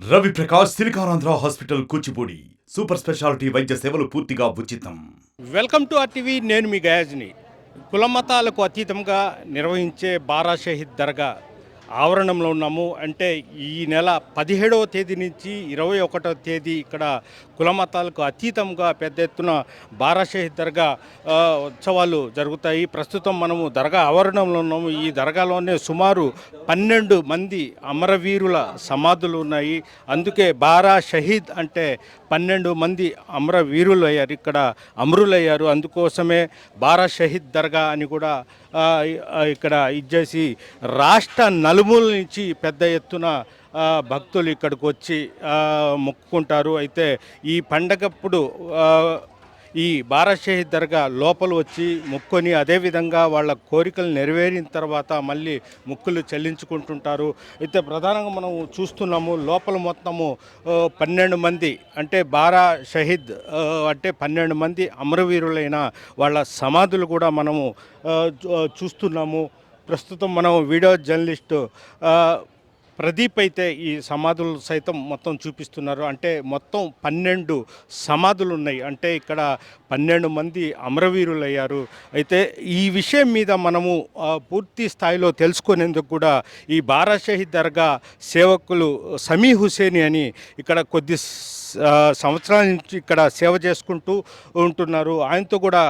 Ravi Prakash Siliconandhra hospital Kuchipudi super speciality వైద్య సేవలు పూర్తిగా ఉచితం. Welcome to RTV. నేను మీ గయాజ్ని. కులమతాలకు అతీతంగా నిర్వహించే బారా షహీద్ దర్గా ఆవరణంలో ఉన్నాము. అంటే ఈ నెల 17వ తేదీ నుంచి 21వ తేదీ ఇక్కడ కులమతాలకు అతీతంగా పెద్ద ఎత్తున బారా షహీద్ దర్గా ఉత్సవాలు జరుగుతాయి. ప్రస్తుతం మనము దర్గా ఆవరణంలో ఉన్నాము. ఈ దర్గాలోనే సుమారు 12 మంది అమరవీరుల సమాధులు ఉన్నాయి. అందుకే బారా షహీద్ అంటే 12 మంది అమరవీరులు అయ్యారు, ఇక్కడ అమరులయ్యారు. అందుకోసమే బారా షహీద్ దర్గా అని కూడా ఇక్కడ ఇచ్చేసి రాష్ట్ర నలుమూల నుంచి పెద్ద ఎత్తున భక్తులు ఇక్కడికి వచ్చి మొక్కుకుంటారు. అయితే ఈ పండగప్పుడు ఈ బారా షహీద్ దర్గా లోపల వచ్చి మొక్కుని అదేవిధంగా వాళ్ళ కోరికలు నెరవేరిన తర్వాత మళ్ళీ మొక్కులు చెల్లించుకుంటుంటారు. అయితే ప్రధానంగా మనం చూస్తున్నాము లోపల మొత్తము 12 మంది అంటే బారా షహీద్ అంటే 12 మంది అమరవీరులైన వాళ్ళ సమాధులు కూడా మనము చూస్తున్నాము. ప్రస్తుతం మనం వీడియో జర్నలిస్టు ప్రదీప్ అయితే ఈ సమాధులు సైతం మొత్తం చూపిస్తున్నారు. అంటే మొత్తం 12 సమాధులు ఉన్నాయి. అంటే ఇక్కడ 12 మంది అమరవీరులు అయ్యారు. అయితే ఈ విషయం మీద మనము పూర్తి స్థాయిలో తెలుసుకునేందుకు కూడా ఈ బారా షహీద్ దర్గా సేవకులు సమీ హుసేని అని ఇక్కడ కొద్ది సంవత్సరాల నుంచి ఇక్కడ సేవ చేసుకుంటూ ఉంటున్నారు. ఆయనతో కూడా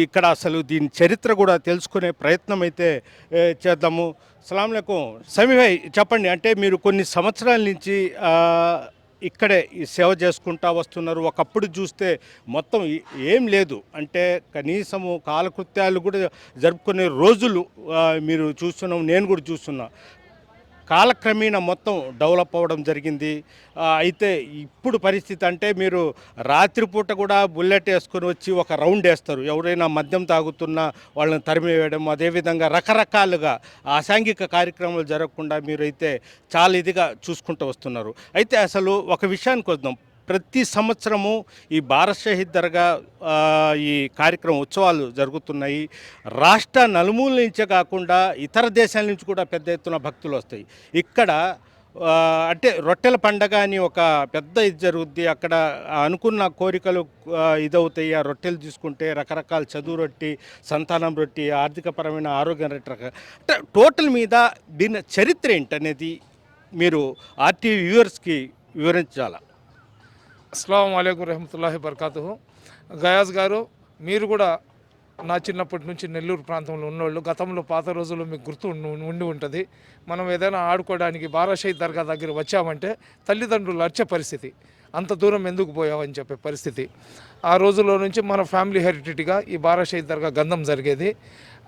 ఇక్కడ అసలు దీని చరిత్ర కూడా తెలుసుకునే ప్రయత్నం అయితే చేద్దాము. సలాం అలైకుం. సమీ భాయ్ చెప్పండి, అంటే మీరు కొన్ని సంవత్సరాల నుంచి ఇక్కడే ఈ సేవ చేసుకుంటా వస్తున్నారు. ఒకప్పుడు చూస్తే మొత్తం ఏం లేదు, అంటే కనీసము కాలకృత్యాలు కూడా జరుపుకునే రోజులు మీరు చూస్తున్నాం, నేను కూడా చూస్తున్నా. కాలక్రమేణా మొత్తం డెవలప్ అవ్వడం జరిగింది. అయితే ఇప్పుడు పరిస్థితి అంటే మీరు రాత్రిపూట కూడా బుల్లెట్ వేసుకొని వచ్చి ఒక రౌండ్ వేస్తారు. ఎవరైనా మద్యం తాగుతున్నా వాళ్ళని తరిమివేయడం, అదేవిధంగా రకరకాలుగా అసాంఘిక కార్యక్రమాలు జరగకుండా మీరైతే చాలా ఇదిగా చూసుకుంటూ వస్తున్నారు. అయితే అసలు ఒక విషయానికి వద్దాం. ప్రతి సంవత్సరము ఈ బారా షహీద్ దర్గా ఈ కార్యక్రమం ఉత్సవాలు జరుగుతున్నాయి. రాష్ట్ర నలుమూల నుంచే కాకుండా ఇతర దేశాల నుంచి కూడా పెద్ద ఎత్తున భక్తులు వస్తాయి. ఇక్కడ అంటే రొట్టెల పండగ అని ఒక పెద్ద ఇది జరుగుద్ది. అక్కడ అనుకున్న కోరికలు ఇదవుతాయి. ఆ రొట్టెలు తీసుకుంటే రకరకాల చదువు రొట్టి, సంతానం రొట్టి, ఆర్థికపరమైన ఆరోగ్యం రొట్టె. అంటే టోటల్ మీద దీని చరిత్ర ఏంటనేది మీరు ఆర్టీవీ వ్యూవర్స్కి వివరించాలా? అస్సలాము అలైకుం రహమతుల్లాహి బర్కాతుహు. గయాజ్ గారు, మీరు కూడా నా చిన్నప్పటి నుంచి నెల్లూరు ప్రాంతంలో ఉన్నోళ్ళు, గతంలో పాత రోజుల్లో మీకు గుర్తు ఉండి ఉంటుంది. మనం ఏదైనా ఆడుకోవడానికి బారా షహీద్ దర్గా దగ్గర వచ్చామంటే తల్లిదండ్రులు అర్చే పరిస్థితి, అంత దూరం ఎందుకు పోయావని చెప్పే పరిస్థితి. ఆ రోజుల్లో నుంచి మన ఫ్యామిలీ హెరిటేజ్గా ఈ బారా షహీద్ దర్గా గంధం జరిగేది.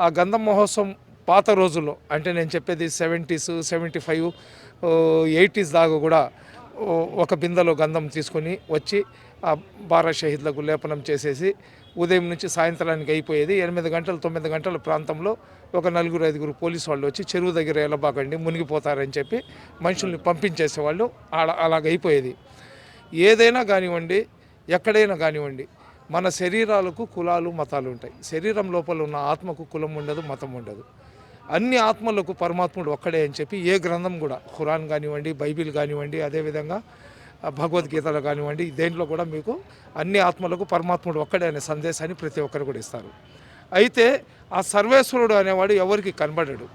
ఆ గంధం మహోత్సవం పాత రోజుల్లో, అంటే నేను చెప్పేది 70s, 75, 80s దాకా కూడా ఒక బిందెలో గంధం తీసుకొని వచ్చి ఆ బారా షహీద్లకు లేపనం చేసేసి ఉదయం నుంచి సాయంత్రానికి అయిపోయేది. 8 గంటలు 9 గంటల ప్రాంతంలో ఒక 4-5 పోలీసు వాళ్ళు వచ్చి చెరువు దగ్గర వెళ్ళబాకండి మునిగిపోతారని చెప్పి మనుషుల్ని పంపించేసేవాళ్ళు. అలాగైపోయేది. ఏదైనా కానివ్వండి, ఎక్కడైనా కానివ్వండి, మన శరీరాలకు కులాలు మతాలు ఉంటాయి. శరీరం లోపల ఉన్న ఆత్మకు కులం ఉండదు, మతం ఉండదు. అన్ని ఆత్మలకు పరమాత్ముడు ఒక్కడే అని చెప్పి ఏ గ్రంథం కూడా, ఖురాన్ కానివ్వండి, బైబిల్ కానివ్వండి, అదేవిధంగా భగవద్గీతలు కానివ్వండి, దేంట్లో కూడా మీకు అన్ని ఆత్మలకు పరమాత్ముడు ఒక్కడే అనే సందేశాన్ని ప్రతి ఒక్కరు కూడా ఇస్తారు. అయితే ఆ సర్వేశ్వరుడు అనేవాడు ఎవరికి కనబడడు.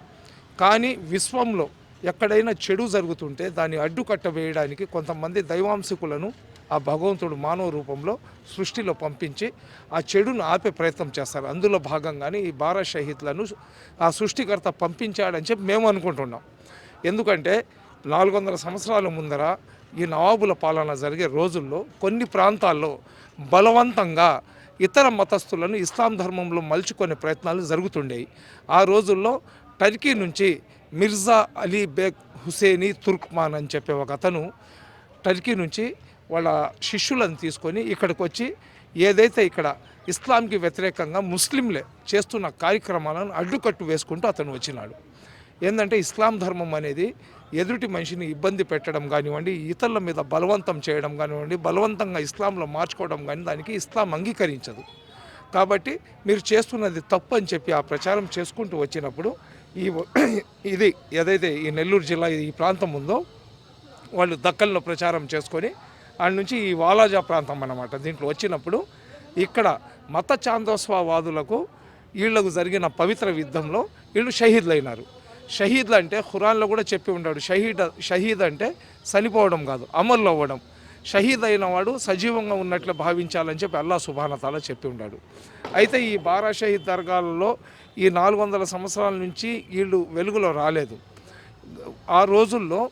కానీ విశ్వంలో ఎక్కడైనా చెడు జరుగుతుంటే దాన్ని అడ్డుకట్ట వేయడానికి కొంతమంది దైవాంశకులను ఆ భగవంతుడు మానవ రూపంలో సృష్టిలో పంపించి ఆ చెడును ఆపే ప్రయత్నం చేస్తారు. అందులో భాగంగానే ఈ బారా షహీద్లను ఆ సృష్టికర్త పంపించాడని చెప్పి మేము అనుకుంటున్నాం. ఎందుకంటే 400 సంవత్సరాల ముందర ఈ నవాబుల పాలన జరిగే రోజుల్లో కొన్ని ప్రాంతాల్లో బలవంతంగా ఇతర మతస్థులను ఇస్లాం ధర్మంలో మలుచుకునే ప్రయత్నాలు జరుగుతుండేవి. ఆ రోజుల్లో టర్కీ నుంచి మిర్జా అలీ బేగ్ హుసేనీ తుర్క్మాన్ అని చెప్పే ఒక అతను టర్కీ నుంచి వాళ్ళ శిష్యులను తీసుకొని ఇక్కడికి వచ్చి ఏదైతే ఇక్కడ ఇస్లాంకి వ్యతిరేకంగా ముస్లింలే చేస్తున్న కార్యక్రమాలను అడ్డుకట్టు వేసుకుంటూ అతను వచ్చినాడు. ఏంటంటే ఇస్లాం ధర్మం అనేది ఎదుటి మనిషిని ఇబ్బంది పెట్టడం కానివ్వండి, ఇతరుల మీద బలవంతం చేయడం కానివ్వండి, బలవంతంగా ఇస్లాంలో మార్చుకోవడం కానీ దానికి ఇస్లాం అంగీకరించదు. కాబట్టి మీరు చేస్తున్నది తప్పు అని చెప్పి ఆ ప్రచారం చేసుకుంటూ వచ్చినప్పుడు ఇది ఏదైతే ఈ నెల్లూరు జిల్లా ఈ ప్రాంతం ఉందో వాళ్ళు దక్కల్లో ప్రచారం చేసుకొని ఆడ నుంచి ఈ వాలాజా ప్రాంతం అన్నమాట దీంట్లో వచ్చినప్పుడు ఇక్కడ మత చాందోస్వాదులకు వీళ్ళకు జరిగిన పవిత్ర యుద్ధంలో వీళ్ళు షహీద్లు అయినారు. షహీద్లు అంటే ఖురాన్లో కూడా చెప్పి ఉన్నాడు, షహీద్ అంటే చనిపోవడం కాదు, అమరులు అవ్వడం. షహీద్ అయిన వాడు సజీవంగా ఉన్నట్లు భావించాలని చెప్పి అల్లా సుబ్హానహు తాలా చెప్పి ఉన్నాడు. అయితే ఈ బారా షహీద్ దర్గాలలో ఈ 400 సంవత్సరాల నుంచి వీళ్ళు వెలుగులో రాలేదు. ఆ రోజుల్లో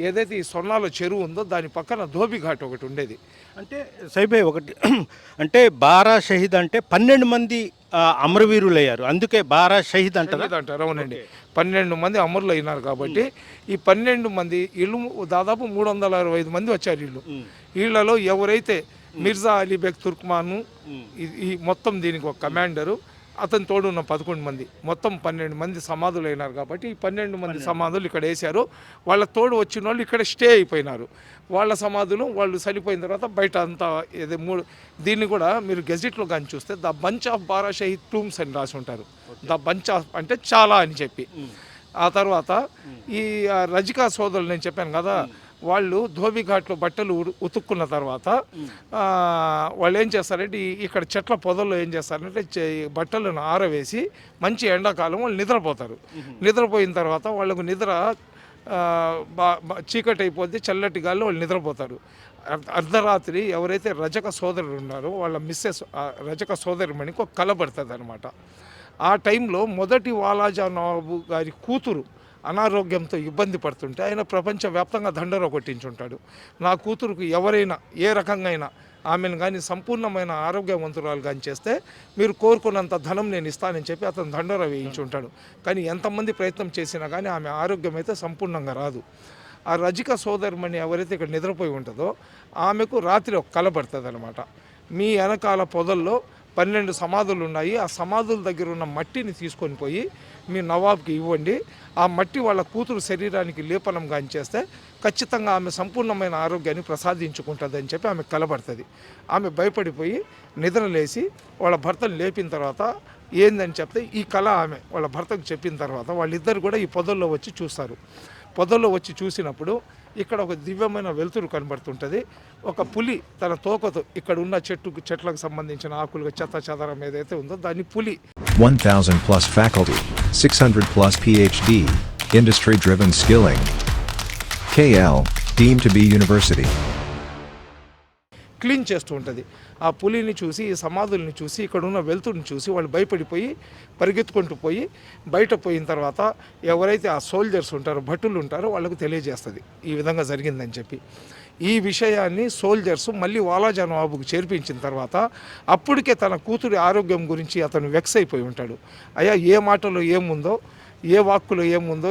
ఏదైతే ఈ సొన్నాల చెరువు ఉందో దాని పక్కన ధోబి ఘాట్ ఒకటి ఉండేది. అంటే సైబే ఒకటి అంటే బారా షహీద్ అంటే 12 మంది అమరవీరులయ్యారు, అందుకే బారా షహీద్ అంటారు. అవునండి, 12 మంది అమరులు అయినారు కాబట్టి ఈ 12 మంది వీళ్ళు దాదాపు 365 మంది వచ్చారు. వీళ్ళలో ఎవరైతే మిర్జా అలీ బెగ్ తుర్క్మాను ఈ మొత్తం దీనికి ఒక కమాండరు, అతని తోడు ఉన్న 11 మంది, మొత్తం 12 మంది సమాధులు అయినారు. కాబట్టి ఈ 12 మంది సమాధులు ఇక్కడ వేశారు. వాళ్ళ తోడు వచ్చిన వాళ్ళు ఇక్కడ స్టే అయిపోయినారు. వాళ్ళ సమాధులు వాళ్ళు చనిపోయిన తర్వాత బయట అంతా దీన్ని కూడా మీరు గెజిట్లో కానీ చూస్తే the bunch of Bara Shaheed tombs అని రాసి ఉంటారు. ద బంచ్ ఆఫ్ అంటే చాలా అని చెప్పి. ఆ తర్వాత ఈ రజికా సోదరులు నేను చెప్పాను కదా, వాళ్ళు ధోబి ఘాట్లో బట్టలు ఉతుక్కున్న తర్వాత వాళ్ళు ఏం చేస్తారంటే ఇక్కడ చెట్ల పొదల్లో ఏం చేస్తారంటే బట్టలను ఆరవేసి మంచి ఎండాకాలం వాళ్ళు నిద్రపోతారు. నిద్రపోయిన తర్వాత వాళ్ళకు నిద్ర చీకటి అయిపోద్ది, చల్లటి గాల్లో వాళ్ళు నిద్రపోతారు. అర్ధరాత్రి ఎవరైతే రజక సోదరులు ఉన్నారో వాళ్ళ మిస్సెస్ రజక సోదరిమణికి ఒక కల పడుతుంది అనమాట. ఆ టైంలో మొదటి వాలాజా నవాబు గారి కూతురు అనారోగ్యంతో ఇబ్బంది పడుతుంటే ఆయన ప్రపంచవ్యాప్తంగా దండోరా కొట్టించుంటాడు. నా కూతురుకు ఎవరైనా ఏ రకంగా అయినా ఆమెను కానీ సంపూర్ణమైన ఆరోగ్యవంతురాలు కానీ చేస్తే మీరు కోరుకున్నంత ధనం నేను ఇస్తానని చెప్పి అతను దండోరా వేయించుంటాడు. కానీ ఎంతమంది ప్రయత్నం చేసినా కానీ ఆమె ఆరోగ్యం అయితే సంపూర్ణంగా రాదు. ఆ రజిక సోదరిమణి ఎవరైతే ఇక్కడ నిద్రపోయి ఉంటుందో ఆమెకు రాత్రి ఒక కల పడుతుంది అనమాట. మీ వెనకాల పొదల్లో 12 సమాధులు ఉన్నాయి, ఆ సమాధుల దగ్గర ఉన్న మట్టిని తీసుకొని పోయి మీ నవాబ్కి ఇవ్వండి. ఆ మట్టి వాళ్ళ కూతురు శరీరానికి లేపనం కానీ చేస్తే ఖచ్చితంగా ఆమె సంపూర్ణమైన ఆరోగ్యాన్ని ప్రసాదించుకుంటుందని చెప్పి ఆమె కలబడుతుంది. ఆమె భయపడిపోయి నిద్రలేసి వాళ్ళ భర్తను లేపిన తర్వాత ఏందని చెప్తే ఈ కళ ఆమె వాళ్ళ భర్తకు చెప్పిన తర్వాత వాళ్ళిద్దరు కూడా ఈ పొదల్లో వచ్చి చూస్తారు. పొదల్లో వచ్చి చూసినప్పుడు ఇక్కడ ఒక దివ్యమైన వెలుతురు కనబడుతుంటుంది. ఒక పులి తన తోకతో ఇక్కడ ఉన్న చెట్లకు సంబంధించిన ఆకులుగా చెత్త చెదరం ఏదైతే ఉందో దాన్ని పులి 1000 plus faculty, 600 plus PhD, industry driven skilling. KL, deemed to be university. Clean చేస్తూ ఉంటుంది. ఆ పులిని చూసి ఈ సమాధుల్ని చూసి ఇక్కడ ఉన్న వెలుతురుని చూసి వాళ్ళు భయపడిపోయి పరిగెత్తుకుంటూ పోయి బయట పోయిన తర్వాత ఎవరైతే ఆ సోల్జర్స్ ఉంటారో భటులు ఉంటారో వాళ్ళకు తెలియజేస్తుంది ఈ విధంగా జరిగిందని చెప్పి. ఈ విషయాన్ని సోల్జర్స్ మళ్ళీ వాలాజా నవాబుకు చేర్పించిన తర్వాత అప్పటికే తన కూతురి ఆరోగ్యం గురించి అతను వెక్స్ అయిపోయి ఉంటాడు. అయ్యా ఏ మాటలో ఏముందో ఏ వాక్కులో ఏముందో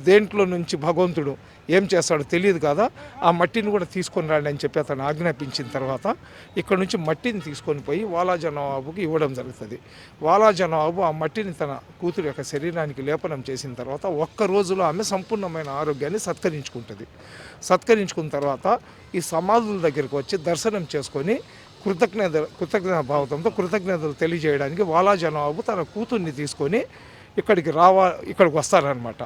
దేంట్లో నుంచి భగవంతుడు ఏం చేస్తాడో తెలియదు కదా, ఆ మట్టిని కూడా తీసుకొని రాండి అని చెప్పి అతను ఆజ్ఞాపించిన తర్వాత ఇక్కడ నుంచి మట్టిని తీసుకొని పోయి వాలాజా నవాబుకి ఇవ్వడం జరుగుతుంది. వాలాజా నవాబు ఆ మట్టిని తన కూతురు యొక్క శరీరానికి లేపనం చేసిన తర్వాత ఒక్క రోజులో ఆమె సంపూర్ణమైన ఆరోగ్యాన్ని సత్కరించుకుంటుంది. సత్కరించుకున్న తర్వాత ఈ సమాధుల దగ్గరికి వచ్చి దర్శనం చేసుకొని కృతజ్ఞత భావంతో కృతజ్ఞతలు తెలియజేయడానికి వాలాజా నవాబు తన కూతుర్ని తీసుకొని ఇక్కడికి వస్తారనమాట.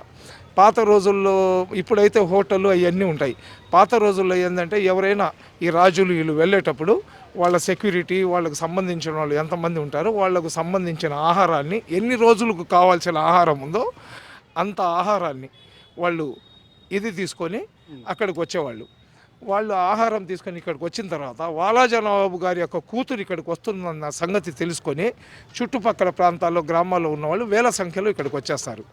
పాత రోజుల్లో ఇప్పుడైతే హోటళ్ళు అవన్నీ ఉంటాయి. పాత రోజుల్లో ఏంటంటే ఎవరైనా ఈ రాజులు వీళ్ళు వెళ్ళేటప్పుడు వాళ్ళ సెక్యూరిటీ వాళ్ళకు సంబంధించిన వాళ్ళు ఎంతమంది ఉంటారో వాళ్ళకు సంబంధించిన ఆహారాన్ని ఎన్ని రోజులకు కావాల్సిన ఆహారం ఉందో అంత ఆహారాన్ని వాళ్ళు తీసుకొని అక్కడికి వచ్చేవాళ్ళు. వాళ్ళు ఆహారం తీసుకొని ఇక్కడికి వచ్చిన తర్వాత వాలాజా నవాబు గారి యొక్క కూతురు ఇక్కడికి వస్తుందన్న సంగతి తెలుసుకొని చుట్టుపక్కల ప్రాంతాల్లో గ్రామాల్లో ఉన్నవాళ్ళు వేల సంఖ్యలో ఇక్కడికి వచ్చేస్తారు.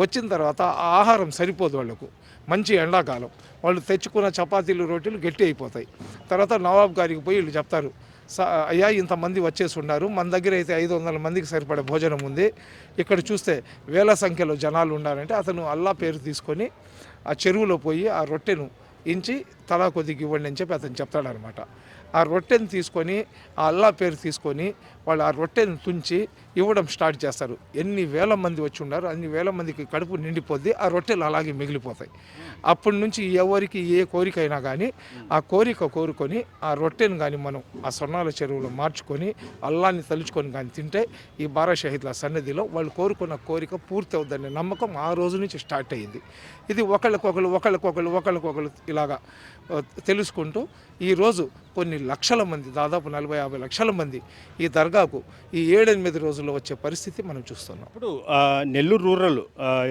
వచ్చిన తర్వాత ఆ ఆహారం సరిపోదు వాళ్ళకు, మంచి ఎండాకాలం, వాళ్ళు తెచ్చుకున్న చపాతీలు రోటీలు గట్టి అయిపోతాయి. తర్వాత నవాబు గారికి పోయి వీళ్ళు చెప్తారు, అయ్యా ఇంతమంది వచ్చేసి ఉన్నారు, మన దగ్గర అయితే 500 మందికి సరిపడే భోజనం ఉంది, ఇక్కడ చూస్తే వేల సంఖ్యలో జనాలు ఉన్నారంటే అతను అల్లా పేరు తీసుకొని ఆ చెరువులో పోయి ఆ రొట్టెను ఇంచి తలా కొద్దిగా ఇవ్వండి అని చెప్పి అతను చెప్తాడనమాట. ఆ రొట్టెని తీసుకొని ఆ అల్లా పేరు తీసుకొని వాళ్ళు ఆ రొట్టెని తుంచి ఇవ్వడం స్టార్ట్ చేస్తారు. ఎన్ని వేల మంది వచ్చి ఉన్నారు అన్ని వేల మందికి కడుపు నిండిపోద్ది, ఆ రొట్టెలు అలాగే మిగిలిపోతాయి. అప్పటి నుంచి ఎవరికి ఏ కోరిక అయినా కానీ ఆ కోరిక కోరుకొని ఆ రొట్టెను కానీ మనం ఆ సొన్నాల చెరువులో మార్చుకొని అల్లాని తలుచుకొని కానీ తింటే ఈ బారా షహీద్ల సన్నిధిలో వాళ్ళు కోరుకున్న కోరిక పూర్తి అవుతుందనే నమ్మకం ఆ రోజు నుంచి స్టార్ట్ అయ్యింది. ఇది ఒకళ్ళకొకళ్ళు ఇలాగా తెలుసుకుంటూ ఈరోజు కొన్ని లక్షల మంది, దాదాపు 40-50 లక్షల మంది ఈ దర్గాకు ఈ 7-8 రోజుల్లో వచ్చే పరిస్థితి మనం చూస్తున్నాం. ఇప్పుడు నెల్లూరు రూరల్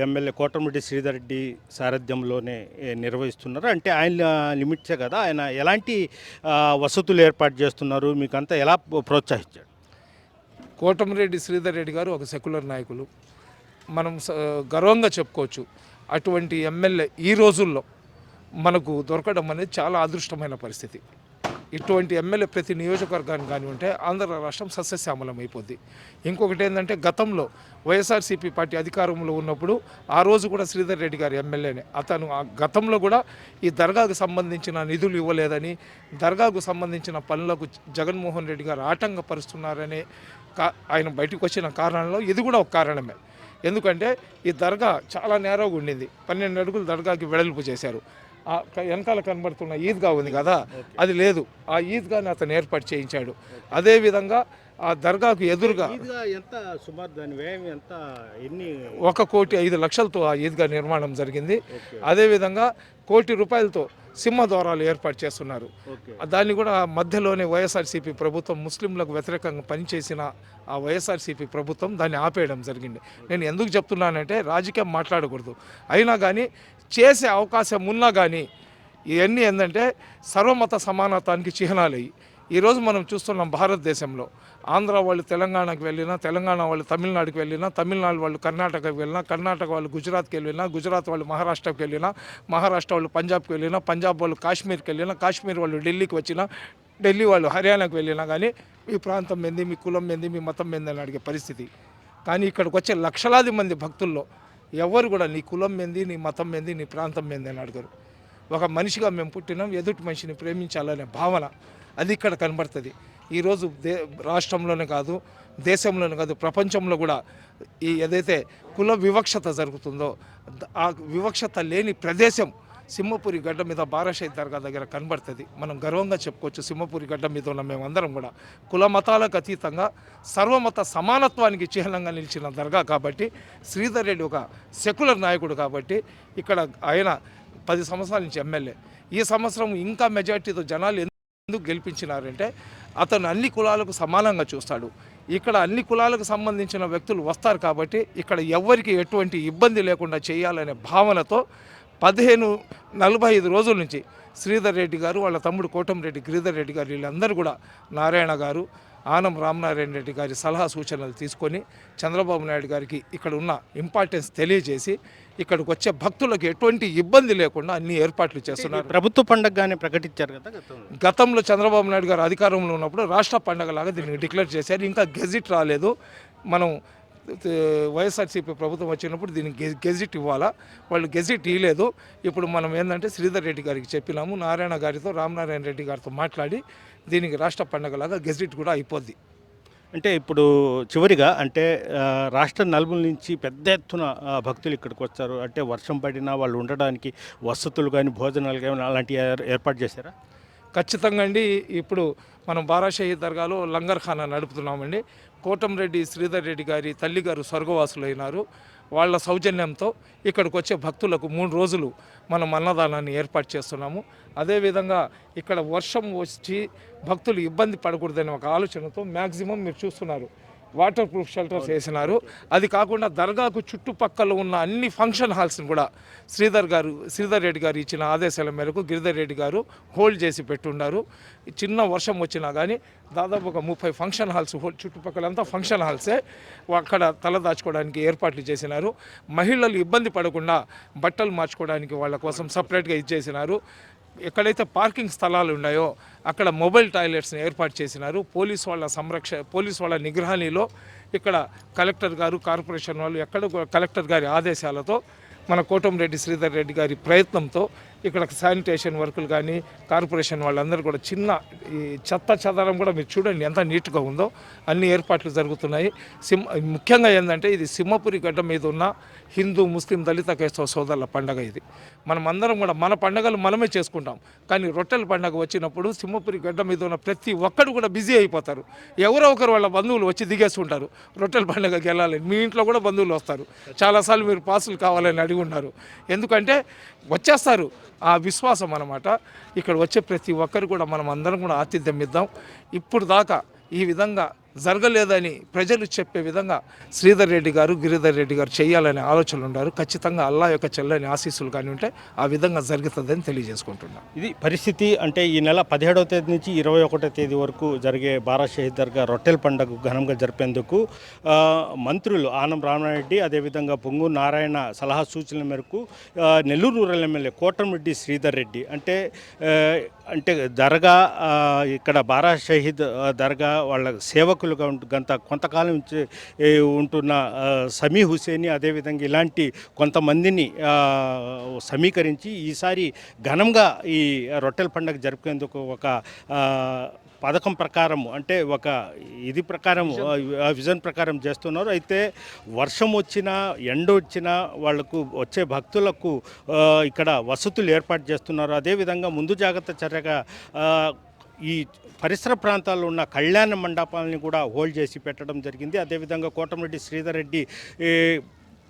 ఎమ్మెల్యే కోటమిరెడ్డి శ్రీధర్ రెడ్డి సారథ్యంలోనే నిర్వహిస్తున్నారు. అంటే ఆయన లిమిట్సే కదా, ఆయన ఎలాంటి వసతులు ఏర్పాటు చేస్తున్నారు, మీకు అంతా ఎలా ప్రోత్సహించాడు? కోటమిరెడ్డి శ్రీధర్ రెడ్డి గారు ఒక సెక్యులర్ నాయకులు, మనం గర్వంగా చెప్పుకోవచ్చు. అటువంటి ఎమ్మెల్యే ఈ రోజుల్లో మనకు దొరకడం అనేది చాలా అదృష్టమైన పరిస్థితి. ఇటువంటి ఎమ్మెల్యే ప్రతి నియోజకవర్గానికి కానీ ఉంటే ఆంధ్ర రాష్ట్రం సస్యశ్యామలం అయిపోద్ది. ఇంకొకటి ఏంటంటే గతంలో వైఎస్ఆర్సీపీ పార్టీ అధికారంలో ఉన్నప్పుడు ఆ రోజు కూడా శ్రీధర్ రెడ్డి గారు ఎమ్మెల్యేనే. అతను ఆ గతంలో కూడా ఈ దర్గాకు సంబంధించిన నిధులు ఇవ్వలేదని, దర్గాకు సంబంధించిన పనులకు జగన్మోహన్ రెడ్డి గారు ఆటంకపరుస్తున్నారని ఆయన బయటకు వచ్చిన కారణంలో ఇది కూడా ఒక కారణమే. ఎందుకంటే ఈ దర్గా చాలా నేరోగా ఉండింది, 12 అడుగులు దర్గాకి వెడల్పు చేశారు. వెనకాల కనబడుతున్న ఈద్గా ఉంది కదా, అది లేదు. ఆ ఈద్గాని అతను ఏర్పాటు చేయించాడు. అదేవిధంగా ఆ దర్గాకు ఎదురుగా ఎంత సుమారు దాని వ్యయం ఎంత, ఎన్ని? 1,05,00,000తో ఆ ఈద్గా నిర్మాణం జరిగింది. అదేవిధంగా 1 కోటి రూపాయలతో సింహద్వారాలు ఏర్పాటు చేస్తున్నారు. దాన్ని కూడా మధ్యలోనే వైఎస్ఆర్సీపీ ప్రభుత్వం ముస్లింలకు వ్యతిరేకంగా పనిచేసిన ఆ వైఎస్ఆర్సీపీ ప్రభుత్వం దాన్ని ఆపేయడం జరిగింది. నేను ఎందుకు చెప్తున్నానంటే రాజకీయం మాట్లాడకూడదు, అయినా కానీ చేసే అవకాశం ఉన్నా కానీ ఇవన్నీ ఏంటంటే సర్వమత సమానత్వానికి చిహ్నాలు. ఈరోజు మనం చూస్తున్నాం భారతదేశంలో ఆంధ్ర వాళ్ళు తెలంగాణకు వెళ్ళినా, తెలంగాణ వాళ్ళు తమిళనాడుకి వెళ్ళినా, తమిళనాడు వాళ్ళు కర్ణాటకకి వెళ్ళినా, కర్ణాటక వాళ్ళు గుజరాత్కి వెళ్ళినా, గుజరాత్ వాళ్ళు మహారాష్ట్రకి వెళ్ళినా, మహారాష్ట్ర వాళ్ళు పంజాబ్కి వెళ్ళినా, పంజాబ్ వాళ్ళు కాశ్మీర్కి వెళ్ళినా, కాశ్మీర్ వాళ్ళు ఢిల్లీకి వచ్చినా, ఢిల్లీ వాళ్ళు హర్యానాకు వెళ్ళినా కానీ మీ ప్రాంతం ఏంది, మీ కులం ఏంది, మీ మతం ఏంది అని అడిగే పరిస్థితి. కానీ ఇక్కడికి వచ్చే లక్షలాది మంది భక్తుల్లో ఎవరు కూడా నీ కులం ఏంది, నీ మతం ఏంది, నీ ప్రాంతం ఏంది అని అడగరు. ఒక మనిషిగా మేము పుట్టినాం, ఎదుటి మనిషిని ప్రేమించాలనే భావన అది ఇక్కడ కనబడుతుంది. ఈరోజు రాష్ట్రంలోనే కాదు, దేశంలోనే కాదు, ప్రపంచంలో కూడా ఈ ఏదైతే కుల వివక్షత జరుగుతుందో ఆ వివక్షత లేని ప్రదేశం సింహపురి గడ్డ మీద బారా షహీద్ దర్గా దగ్గర కనబడుతుంది. మనం గర్వంగా చెప్పుకోవచ్చు, సింహపురి గడ్డ మీద ఉన్న మేమందరం కూడా కుల మతాలకు అతీతంగా సర్వమత సమానత్వానికి చిహ్నంగా నిలిచిన దర్గా కాబట్టి, శ్రీధర్ రెడ్డి ఒక సెక్యులర్ నాయకుడు కాబట్టి ఇక్కడ ఆయన 10 సంవత్సరాల నుంచి ఎమ్మెల్యే. ఈ సంవత్సరం ఇంకా మెజార్టీతో జనాలు ఎందుకు గెలిపించినారంటే అతను అన్ని కులాలకు సమానంగా చూస్తాడు. ఇక్కడ అన్ని కులాలకు సంబంధించిన వ్యక్తులు వస్తారు కాబట్టి ఇక్కడ ఎవరికి ఎటువంటి ఇబ్బంది లేకుండా చేయాలనే భావనతో 45 రోజుల నుంచి శ్రీధర్ రెడ్డి గారు, వాళ్ళ తమ్ముడు కోటమిరెడ్డి గిరిధర్ రెడ్డి గారు, వీళ్ళందరూ కూడా నారాయణ గారు, ఆనం రామనారాయణ రెడ్డి గారి సలహా సూచనలు తీసుకొని చంద్రబాబు నాయుడు గారికి ఇక్కడ ఉన్న ఇంపార్టెన్స్ తెలియజేసి ఇక్కడికి వచ్చే భక్తులకు ఎటువంటి ఇబ్బంది లేకుండా అన్ని ఏర్పాట్లు చేస్తున్నారు. ప్రభుత్వ పండుగగానే ప్రకటించారు కదా గతంలో చంద్రబాబు నాయుడు గారు అధికారంలో ఉన్నప్పుడు రాష్ట్ర పండుగలాగా దీన్ని డిక్లేర్ చేశారు. ఇంకా గెజిట్ రాలేదు. మనం వైఎస్ఆర్సీపీ ప్రభుత్వం వచ్చినప్పుడు దీనికి గెజిట్ ఇవ్వాలా, వాళ్ళు గెజిట్ ఇవ్వలేదు. ఇప్పుడు మనం ఏంటంటే శ్రీధర్ రెడ్డి గారికి చెప్పినాము, నారాయణ గారితో, రామనారాయణ రెడ్డి గారితో మాట్లాడి దీనికి రాష్ట్ర పండుగలాగా గెజిట్ కూడా అయిపోద్ది. అంటే ఇప్పుడు చివరిగా అంటే రాష్ట్ర నలుమూల నుంచి పెద్ద ఎత్తున భక్తులు ఇక్కడికి వచ్చారు. అంటే వర్షం పడినా వాళ్ళు ఉండడానికి వసతులు కానీ, భోజనాలు కానీ అలాంటివి ఏర్పాటు చేశారా? ఖచ్చితంగా అండి. ఇప్పుడు మనం బారా షహీద్ దర్గాలో లంగర్ ఖానా నడుపుతున్నామండి. కోటమిరెడ్డి శ్రీధర్ రెడ్డి గారి తల్లిగారు స్వర్గవాసులు అయినారు. వాళ్ళ సౌజన్యంతో ఇక్కడికి వచ్చే భక్తులకు 3 రోజులు మనం అన్నదానాన్ని ఏర్పాటు చేస్తున్నాము. అదేవిధంగా ఇక్కడ వర్షం వచ్చి భక్తులు ఇబ్బంది పడకూడదనే ఒక ఆలోచనతో మ్యాక్సిమం మీరు చూస్తున్నారు వాటర్ ప్రూఫ్ షెల్టర్స్ వేసినారు. అది కాకుండా దర్గాకు చుట్టుపక్కల ఉన్న అన్ని ఫంక్షన్ హాల్స్ని కూడా శ్రీధర్ రెడ్డి గారు ఇచ్చిన ఆదేశాల మేరకు గిరిధర్ రెడ్డి గారు హోల్డ్ చేసి పెట్టున్నారు. చిన్న వర్షం వచ్చినా కానీ దాదాపు ఒక 30 ఫంక్షన్ హాల్స్ చుట్టుపక్కలంతా ఫంక్షన్ హాల్సే అక్కడ తలదాచుకోవడానికి ఏర్పాట్లు చేసినారు. మహిళలు ఇబ్బంది పడకుండా బట్టలు మార్చుకోవడానికి వాళ్ళ కోసం సపరేట్గా ఇచ్చేసినారు. ఎక్కడైతే పార్కింగ్ స్థలాలు ఉన్నాయో అక్కడ మొబైల్ టాయిలెట్స్ని ఏర్పాటు చేసినారు. పోలీస్ వాళ్ళ నిగ్రహణలో ఇక్కడ కలెక్టర్ గారు, కార్పొరేషన్ వాళ్ళు, ఎక్కడ కలెక్టర్ గారి ఆదేశాలతో మన కోటమిరెడ్డి శ్రీధర్ రెడ్డి గారి ప్రయత్నంతో ఇక్కడ శానిటేషన్ వర్కులు కానీ కార్పొరేషన్ వాళ్ళందరూ కూడా చిన్న ఈ చెత్త చెదారం కూడా మీరు చూడండి ఎంత నీట్గా ఉందో, అన్ని ఏర్పాట్లు జరుగుతున్నాయి. ముఖ్యంగా ఏంటంటే ఇది సింహపురి గడ్డ మీద ఉన్న హిందూ ముస్లిం దళిత క్రైస్తవ సోదరుల పండగ ఇది. మనం అందరం కూడా మన పండగలు మనమే చేసుకుంటాం, కానీ రొట్టెల పండగ వచ్చినప్పుడు సింహపురి గడ్డ మీద ఉన్న ప్రతి ఒక్కరు కూడా బిజీ అయిపోతారు. ఎవరో ఒకరు వాళ్ళ బంధువులు వచ్చి దిగేస్తుంటారు రొట్టెల పండగకి వెళ్ళాలని. మీ ఇంట్లో కూడా బంధువులు వస్తారు, చాలాసార్లు మీరు పాసులు కావాలని అడిగి ఉన్నారు. ఎందుకంటే వచ్చేస్తారు, ఆ విశ్వాసం అన్నమాట. ఇక్కడ వచ్చే ప్రతి ఒక్కరు కూడా మనం అందరం కూడా ఆతిథ్యం ఇద్దాం. ఇప్పుడు దాకా ఈ విధంగా జరగలేదని ప్రజలు చెప్పే విధంగా శ్రీధర్ రెడ్డి గారు, గిరిధర్ రెడ్డి గారు చేయాలనే ఆలోచనలు ఉన్నారు. ఖచ్చితంగా అల్లా యొక్క చెల్లని ఆశీస్సులు కానీ ఉంటే ఆ విధంగా జరుగుతుందని తెలియజేసుకుంటున్నాను. ఇది పరిస్థితి. అంటే ఈ నెల 17వ తేదీ నుంచి 21వ తేదీ వరకు జరిగే బారా షహీద్ దర్గా రొట్టెల పండుగ ఘనంగా జరిపేందుకు మంత్రులు ఆనం రామనారెడ్డి, అదేవిధంగా పొంగు నారాయణ సలహా సూచనల మేరకు నెల్లూరు రూరల్ ఎమ్మెల్యే కోటమిరెడ్డి శ్రీధర్ రెడ్డి అంటే దర్గా ఇక్కడ బారా షహీద్ దర్గా వాళ్ళ సేవకులుగా కొంతకాలం నుంచి ఉంటున్న సమీ హుసేని, అదేవిధంగా ఇలాంటి కొంతమందిని సమీకరించి ఈసారి ఘనంగా ఈ రొట్టెల పండుగ జరుపుకేందుకు ఒక పథకం ప్రకారం, అంటే ఒక ఇది ప్రకారం, విజన్ ప్రకారం చేస్తున్నారు. అయితే వర్షం వచ్చినా ఎండ వచ్చినా వాళ్లకు వచ్చే భక్తులకు ఇక్కడ వసతులు ఏర్పాటు చేస్తున్నారు. అదేవిధంగా ముందు జాగ్రత్త చర్యగా ఈ పరిసర ప్రాంతాల్లో ఉన్న కళ్యాణ మండపాలని కూడా హోల్డ్ చేసి పెట్టడం జరిగింది. అదేవిధంగా కోటమిరెడ్డి శ్రీధర్ రెడ్డి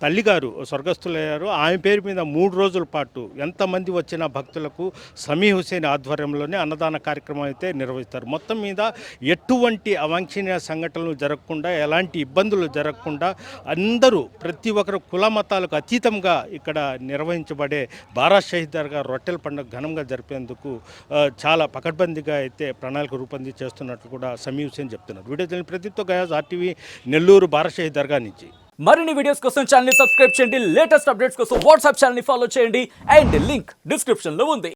తల్లిగారు స్వర్గస్థులయ్యారు. ఆమె పేరు మీద 3 రోజుల పాటు ఎంతమంది వచ్చిన భక్తులకు సమీ హుసేన్ ఆధ్వర్యంలోనే అన్నదాన కార్యక్రమం అయితే నిర్వహిస్తారు. మొత్తం మీద ఎటువంటి అవాంఛనీయ సంఘటనలు జరగకుండా, ఎలాంటి ఇబ్బందులు జరగకుండా అందరూ ప్రతి ఒక్కరు కుల మతాలకు అతీతంగా ఇక్కడ నిర్వహించబడే బారా షహీద్ దర్గా రొట్టెల పండుగ ఘనంగా జరిపేందుకు చాలా పకడ్బందీగా అయితే ప్రణాళిక రూపొందించి చేస్తున్నట్లు కూడా సమీ హుసేన్ చెప్తున్నారు. వీడియో తెలియని ప్రదీప్తో గయాజ్, ఆర్టీవీ, నెల్లూరు బారా షహీద్ దర్గా నుంచి. మరిన్ని వీడియోస్ కోసం ఛానల్ ని సబ్స్క్రైబ్ చేయండి. లేటెస్ట్ అప్డేట్స్ కోసం వాట్సాప్ ఛానల్ ని ఫాలో చేయండి. అండ్ లింక్ డిస్క్రిప్షన్ లో ఉంది.